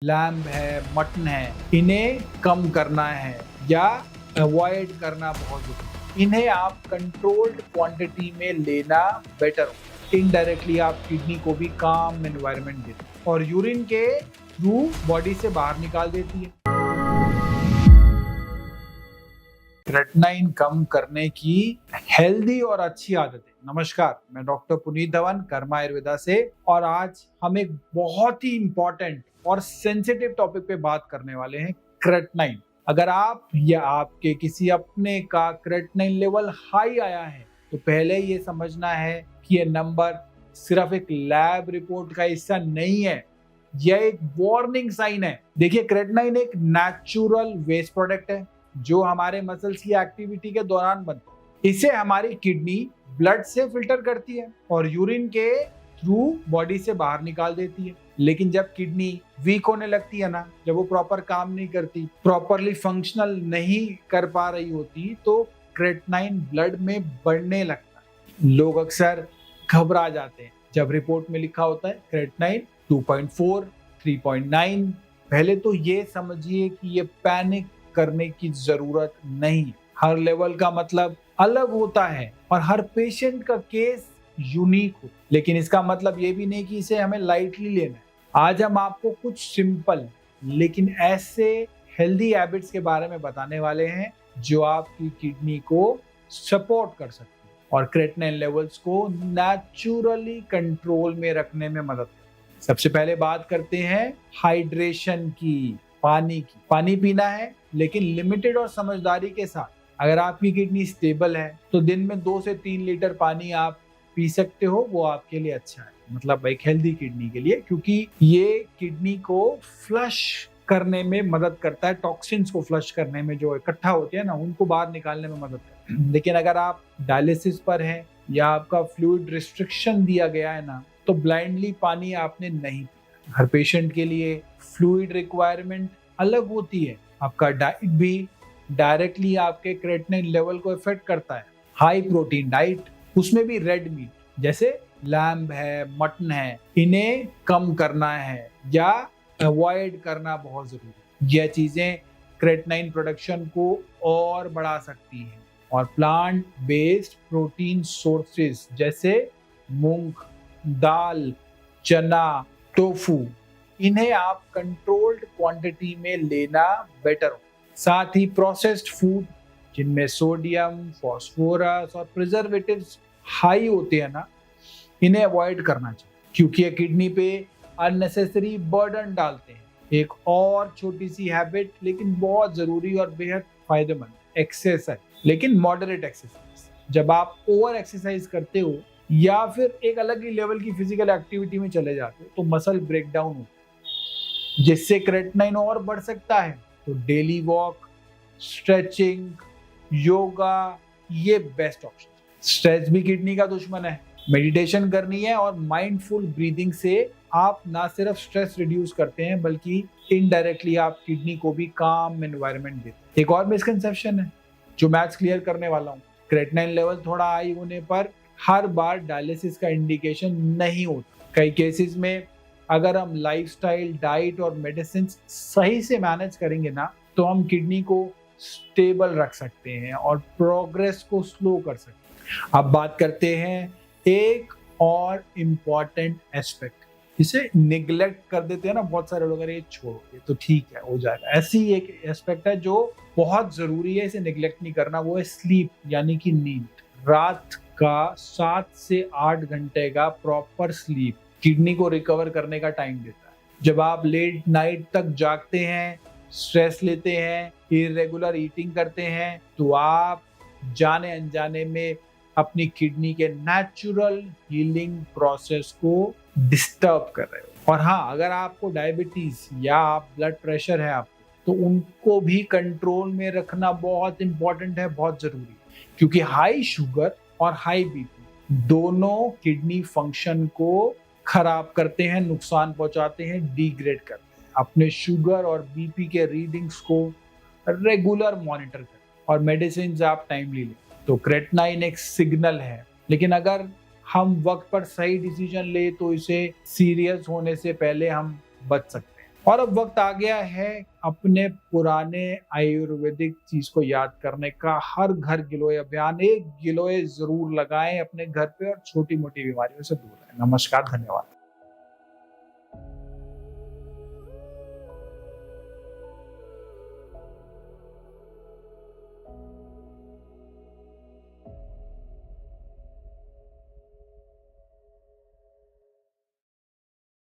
Lamb है, mutton है, इन्हें कम करना है या अवॉइड करना बहुत जरूरी है। इन्हें आप कंट्रोल्ड क्वांटिटी में लेना बेटर हो। इनडायरेक्टली आप किडनी को भी काम एनवायरनमेंट देते हैं और यूरिन के थ्रू बॉडी से बाहर निकाल देती है। क्रेटिनिन कम करने की हेल्दी और अच्छी आदतें। नमस्कार, मैं डॉक्टर पुनीत धवन कर्मा आयुर्वेदा से, और आज हम एक बहुत ही इंपॉर्टेंट और सेंसिटिव टॉपिक पे बात करने वाले हैं, क्रेटिनिन। अगर आप या आपके किसी अपने का क्रेटिनिन लेवल हाई आया है तो पहले ये समझना है कि ये नंबर सिर्फ एक लैब रिपोर्ट का हिस्सा नहीं है, यह एक वार्निंग साइन है। देखिए, क्रेटिनिन एक नेचुरल वेस्ट प्रोडक्ट है जो हमारे मसल्स की एक्टिविटी के दौरान बनता है। इसे हमारी किडनी ब्लड से फिल्टर करती है और यूरिन के थ्रू बॉडी से बाहर निकाल देती है। लेकिन जब किडनी वीक होने लगती है ना, जब वो प्रॉपर काम नहीं करती, प्रॉपरली फंक्शनल नहीं कर पा रही होती, तो क्रेटिनिन ब्लड में बढ़ने लगता है। लोग अक्सर घबरा जाते हैं जब रिपोर्ट में लिखा होता है क्रेटिनिन 2.4, 3.9। पहले तो ये समझिए कि ये पैनिक करने की जरूरत नहीं। हर लेवल का मतलब अलग होता है और हर पेशेंट का केस यूनिक हो, लेकिन इसका मतलब ये भी नहीं कि इसे हमें लाइटली लेना है। आज हम आपको कुछ सिंपल लेकिन ऐसे हेल्दी हैबिट्स के बारे में बताने वाले हैं जो आपकी किडनी को सपोर्ट कर सकते हैं और क्रेटिनिन लेवल्स को नेचुरली कंट्रोल में रखने में मदद करते हैं। सबसे पहले बात करते हैं हाइड्रेशन की, पानी पीना है, लेकिन लिमिटेड और समझदारी के साथ। अगर आपकी किडनी स्टेबल है तो दिन में 2 से 3 लीटर पानी आप पी सकते हो, वो आपके लिए अच्छा है, मतलब एक हेल्दी किडनी के लिए, क्योंकि ये किडनी को फ्लश करने में मदद करता है। टॉक्सिन्स को फ्लश करने में जो इकट्ठा होते हैं ना, उनको बाहर निकालने में मदद करता है। लेकिन अगर आप डायलिसिस पर हैं या आपका फ्लूइड रिस्ट्रिक्शन दिया गया है ना, तो ब्लाइंडली पानी आपने नहीं पीना। हर पेशेंट के लिए फ्लूइड रिक्वायरमेंट अलग होती है। आपका डाइट भी डायरेक्टली आपके क्रेटिनिन लेवल को इफेक्ट करता है। हाई प्रोटीन डाइट, उसमें भी रेड मीट जैसे लैम्ब है, मटन है, इन्हें कम करना है या अवॉइड करना बहुत जरूरी है। यह चीजें क्रेटिनिन प्रोडक्शन को और बढ़ा सकती हैं। और प्लांट बेस्ड प्रोटीन सोर्सेज जैसे मूंग दाल, चना, टोफू, इन्हें आप कंट्रोल्ड क्वांटिटी में लेना बेटर हो। साथ ही प्रोसेस्ड फूड जिनमें सोडियम, फास्फोरस और प्रिजर्वेटिव्स हाई होते हैं ना, इन्हें अवॉइड करना चाहिए, क्योंकि ये किडनी पे अननेसेसरी बर्डन डालते हैं। एक और छोटी सी हैबिट, लेकिन बहुत जरूरी और बेहद फायदेमंद, एक्सरसाइज, लेकिन मॉडरेट एक्सरसाइज। जब आप ओवर एक्सरसाइज करते हो या फिर एक अलग ही लेवल की फिजिकल एक्टिविटी में चले जाते हो तो मसल ब्रेकडाउन होता है, जिससे क्रेटिनिन और बढ़ सकता है। तो डेली वॉक, स्ट्रेचिंग, योगा, ये बेस्ट ऑप्शन। स्ट्रेस भी किडनी का दुश्मन है। मेडिटेशन करनी है और माइंडफुल ब्रीदिंग से आप ना सिर्फ स्ट्रेस रिड्यूस करते हैं, बल्कि इनडायरेक्टली आप किडनी को भी काम एनवायरनमेंट देते हैं। एक और मिसकंसेप्शन है जो मैं आज क्लियर करने वाला हूँ। क्रेटिनिन लेवल थोड़ा हाई होने पर हर बार डायलिसिस का इंडिकेशन नहीं होता। कई केसेस में अगर हम लाइफस्टाइल, डाइट और मेडिसिन सही से मैनेज करेंगे ना, तो हम किडनी को स्टेबल रख सकते हैं और प्रोग्रेस को स्लो कर सकते हैं। अब बात करते हैं एक और इम्पॉर्टेंट एस्पेक्ट, इसे निगलेक्ट कर देते हैं ना बहुत सारे लोग, अरे छोड़ो ये तो ठीक है, हो जाएगा। ऐसी एक एस्पेक्ट है जो बहुत जरूरी है, इसे निगलेक्ट नहीं करना, वो है स्लीप, यानी कि नींद। रात का 7 से 8 घंटे का प्रॉपर स्लीप किडनी को रिकवर करने का टाइम देता है। जब आप लेट नाइट तक जागते हैं, स्ट्रेस लेते हैं, इरेगुलर ईटिंग करते हैं, तो आप जाने अनजाने में अपनी किडनी के नेचुरल हीलिंग प्रोसेस को डिस्टर्ब कर रहे हो। और हाँ, अगर आपको डायबिटीज या आप ब्लड प्रेशर है आपको, तो उनको भी कंट्रोल में रखना बहुत इंपॉर्टेंट है, बहुत जरूरी है, क्योंकि हाई शुगर और हाई बीपी दोनों किडनी फंक्शन को खराब करते हैं, नुकसान पहुंचाते हैं, डिग्रेड करते हैं। अपने शुगर और बीपी के रीडिंग्स को रेगुलर मॉनिटर करें और मेडिसिन आप टाइमली लें। तो क्रेटिनिन एक सिग्नल है, लेकिन अगर हम वक्त पर सही डिसीजन ले तो इसे सीरियस होने से पहले हम बच सकते हैं। और अब वक्त आ गया है अपने पुराने आयुर्वेदिक चीज को याद करने का। हर घर गिलोय अभियान, एक गिलोय जरूर लगाएं अपने घर पे और छोटी मोटी बीमारियों से दूर रहें। नमस्कार, धन्यवाद।